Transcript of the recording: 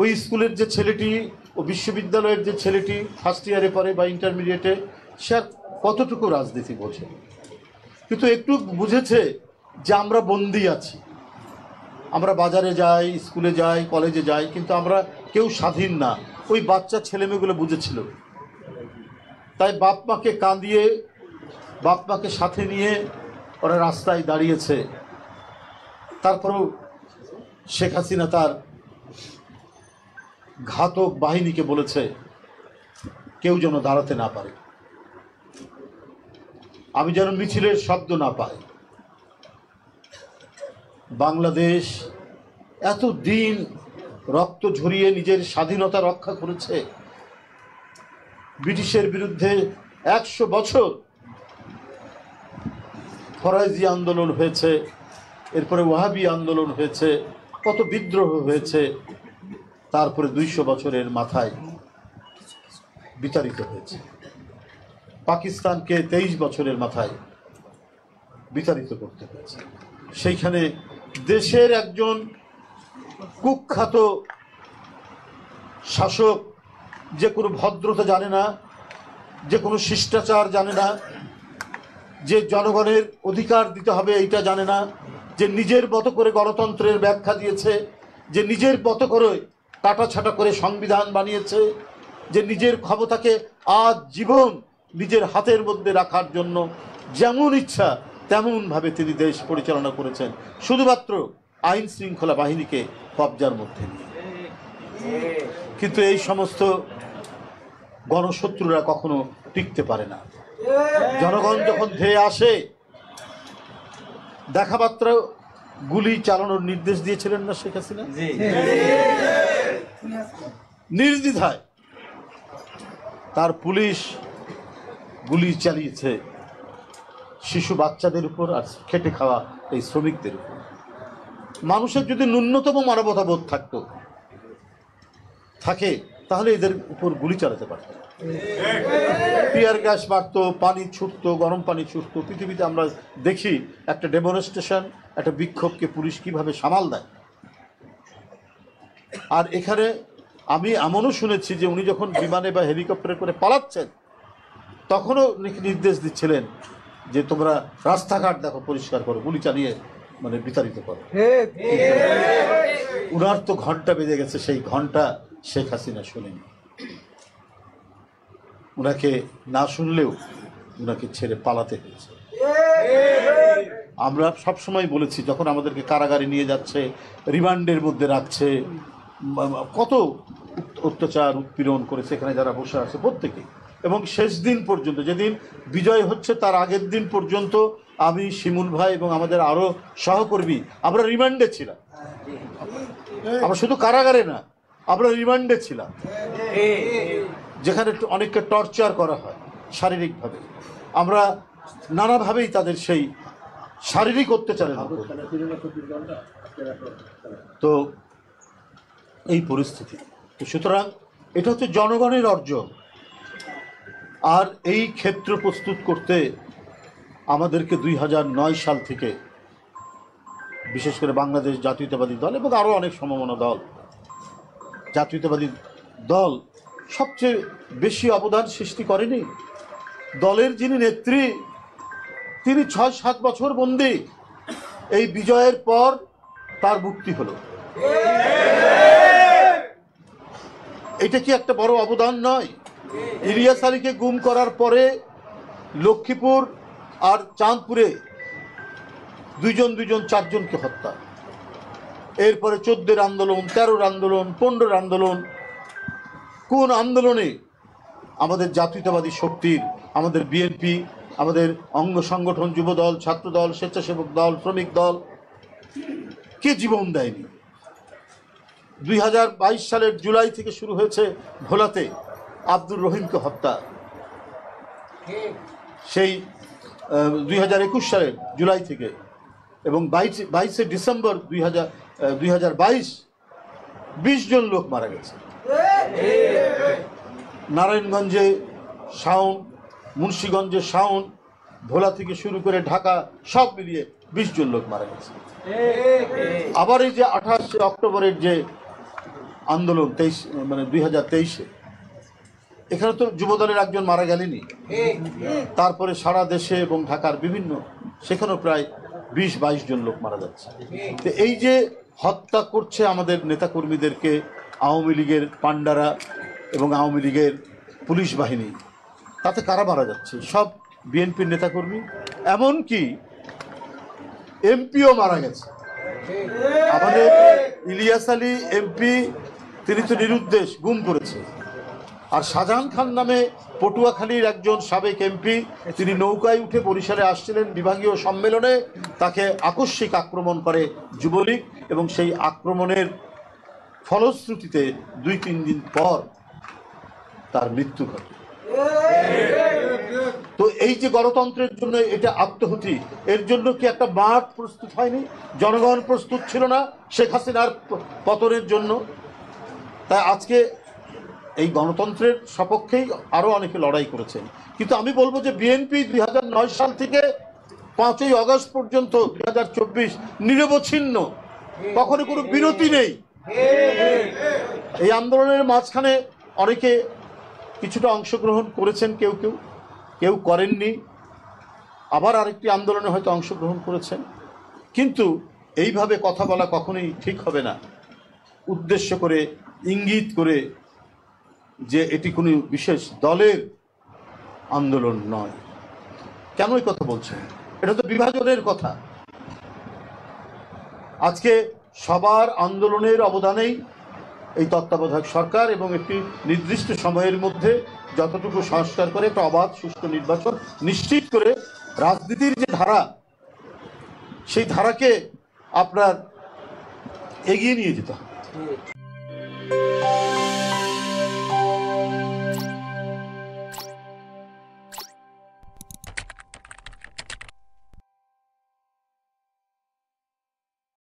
ওই স্কুলের যে ছেলেটি ও বিশ্ববিদ্যালয়ের যে ছেলেটি ফার্স্ট ইয়ারে পড়ে বা ইন্টারমিডিয়েটে, সে আর কতটুকু রাজনীতি বোঝে? কিন্তু একটু বুঝেছে যে আমরা বন্দী আছি, আমরা বাজারে যাই, স্কুলে যাই, কলেজে যাই, কিন্তু আমরা কেউ স্বাধীন না। ওই বাচ্চা ছেলেমেয়েগুলো বুঝেছিল। তাই বাপ মাকে কাঁদিয়ে, বাপ মাকে সাথে নিয়ে ওরা রাস্তায় দাঁড়িয়েছে। তারপরেও শেখ হাসিনা তার ঘাতক বাহিনীকে বলেছে কেউ যেন দাঁড়াতে না পারে, আমি যেন মিছিলের শব্দ না পাই। বাংলাদেশ এত দিন রক্ত ঝরিয়ে নিজের স্বাধীনতা রক্ষা করেছে। ব্রিটিশের বিরুদ্ধে 100 বছর ফরাজি আন্দোলন হয়েছে, এরপরে ওয়াহাবি আন্দোলন হয়েছে, কত বিদ্রোহ হয়েছে, তারপরে 200 বছরের মাথায় বিতাড়িত হয়েছে। পাকিস্তানকে 23 বছরের মাথায় বিতাড়িত করতে হয়েছে। সেইখানে দেশের একজন কুখ্যাত শাসক, যে কোনো ভদ্রতা জানে না, যে কোনো শিষ্টাচার জানে না, যে জনগণের অধিকার দিতে হবে এইটা জানে না, যে নিজের মতো করে গণতন্ত্রের ব্যাখ্যা দিয়েছে, যে নিজের মতো করে কাটাছাটা করে সংবিধান বানিয়েছে, যে নিজের ক্ষমতাকে আজীবন নিজের হাতের মধ্যে রাখার জন্য যেমন ইচ্ছা তেমনভাবে তিনি দেশ পরিচালনা করেছেন, শুধুমাত্র আইন শৃঙ্খলা বাহিনীকে কবজার মধ্যে নিয়ে। কিন্তু এই সমস্ত গণশত্রুরা কখনো টিকতে পারে না। জনগণ যখন ধেয়ে আসে, দেখামাত্র গুলি চালানোর নির্দেশ দিয়েছিলেন না শেখ হাসিনা? নির্দ্বিধায় তার পুলিশ গুলি চালিয়েছে শিশু বাচ্চাদের উপর আর খেটে খাওয়া এই শ্রমিকদের উপর। মানুষের যদি ন্যূনতম মানবতাবোধ থাকে তাহলে এদের উপর গুলি চালাতে পারত, টিয়ার গ্যাস মারত, পানি ছুটতো, গরম পানি ছুটতো। পৃথিবীতে আমরা দেখি একটা ডেমনস্ট্রেশন, একটা বিক্ষোভকে পুলিশ কিভাবে সামাল দেয়। আর এখানে আমি এমনও শুনেছি যে উনি যখন বিমানে বা হেলিকপ্টারে করে পালাচ্ছেন তখনও নির্দেশ দিচ্ছিলেন যে তোমরা রাস্তাঘাট দেখো, পরিষ্কার করো, গুলি চালিয়ে মানে বিতাড়িত করো। উনার তো ঘন্টা বেজে গেছে, সেই ঘন্টা শেখ হাসিনা শুনেনি। উনাকে না শুনলেও উনাকে ছেড়ে পালাতে হয়েছে। আমরা সবসময় বলেছি, যখন আমাদেরকে কারাগারে নিয়ে যাচ্ছে, রিমান্ডের মধ্যে রাখছে, কত অত্যাচার উৎপীড়ন করেছে এখানে যারা বসে আছে প্রত্যেকে। এবং শেষ দিন পর্যন্ত, যেদিন বিজয় হচ্ছে তার আগের দিন পর্যন্ত আমি, শিমুল ভাই এবং আমাদের আরও সহকর্মী আমরা রিমান্ডে ছিলাম। আমরা শুধু কারাগারে না, আমরা রিমান্ডে ছিলাম, যেখানে অনেককে টর্চার করা হয় শারীরিকভাবে। আমরা নানাভাবেই তাদের সেই শারীরিক অত্যাচারের। তো এই পরিস্থিতি, সুতরাং এটা হচ্ছে জনগণের অর্জন। আর এই ক্ষেত্র প্রস্তুত করতে আমাদেরকে 2009 সাল থেকে বিশেষ করে বাংলাদেশ জাতীয়তাবাদী দল এবং আরও অনেক সমমনা দল, জাতীয়তাবাদী দল সবচেয়ে বেশি অবদান সৃষ্টি করেনি। দলের যিনি নেত্রী, তিনি 6-7 বছর বন্দী। এই বিজয়ের পর তার মুক্তি হলো। এটা কি একটা বড় অবদান নয়? ইলিয়াস আলীকে গুম করার পরে লক্ষ্মীপুর আর চাঁদপুরে দুইজন 4জনকে হত্যা, এরপরে 14-এর আন্দোলন, 13-র আন্দোলন, 15-র আন্দোলন। কোন আন্দোলনে আমাদের জাতীয়তাবাদী শক্তির, আমাদের বিএনপি, আমাদের অঙ্গ সংগঠন, যুবদল, ছাত্রদল, স্বেচ্ছাসেবক দল, শ্রমিক দল কে জীবন দেয়নি? 2022 সালের জুলাই থেকে শুরু হয়েছে ভোলাতে আব্দুর রহিমকে হত্যা, সেই 2021 সালের জুলাই থেকে, এবং 22শে ডিসেম্বর 2022 20 জন লোক মারা গেছে। নারায়ণগঞ্জে শাওন, মুন্সিগঞ্জে শাওন, ভোলা থেকে শুরু করে ঢাকা সব মিলিয়ে 20 জন লোক মারা গেছে। আবার এই যে 28শে অক্টোবরের যে আন্দোলন 23 মানে 2023-এ, এখানে তো যুবদলের একজন মারা গেলেনি, তারপরে সারা দেশে এবং ঢাকার বিভিন্ন সেখানেও প্রায় 20-22 জন লোক মারা যাচ্ছে। তো এই যে হত্যা করছে আমাদের নেতাকর্মীদেরকে আওয়ামী লীগের পান্ডারা এবং আওয়ামী লীগের পুলিশ বাহিনী, তাতে কারা মারা যাচ্ছে? সব বিএনপির নেতাকর্মী, এমনকি এমপিও মারা গেছে। আমাদের ইলিয়াস আলী এমপি, তিনি তো নিরুদ্দেশ, গুম করেছে। আর শাহজাহান খান নামে পটুয়াখালীর একজন সাবেক এমপি, তিনি নৌকায় উঠে বরিশালে আসছিলেন বিভাগীয় সম্মেলনে, তাকে আকস্মিক আক্রমণ করে যুবলীগ এবং সেই আক্রমণের ফলশ্রুতিতে 2-3 দিন পর তার মৃত্যু ঘটে। তো এই যে গণতন্ত্রের জন্য এটা আত্মহুতি, এর জন্য কি একটা মাঠ প্রস্তুত হয়নি? জনগণ প্রস্তুত ছিল না শেখ হাসিনার পতনের জন্য। তাই আজকে এই গণতন্ত্রের সপক্ষেই আরো অনেকে লড়াই করেছেন, কিন্তু আমি বলবো যে বিএনপি 2009 সাল থেকে 5ই আগস্ট পর্যন্ত 2024 নিরবচ্ছিন্ন, কখনো কোনো বিরতি নেই। এই আন্দোলনের মাঝখানে অনেকে কিছুটা অংশগ্রহণ করেছেন, কেউ করেননি, আবার আরেকটি আন্দোলনে হয়তো অংশগ্রহণ করেছেন, কিন্তু এইভাবে কথা বলা কখনোই ঠিক হবে না, উদ্দেশ্য করে ইঙ্গিত করে যে এটি কোনো বিশেষ দলের আন্দোলন নয়। কেন এই কথা বলছেন? এটা তো বিভাজনের কথা। আজকে সবার আন্দোলনের অবদানেই এই তত্ত্বাবধায়ক সরকার এবং একটি নির্দিষ্ট সময়ের মধ্যে যতটুকু সংস্কার করে একটা অবাধ সুষ্ঠু নির্বাচন নিশ্চিত করে রাজনীতির যে ধারা, সেই ধারাকে আপনার এগিয়ে নিয়ে যেতে হবে।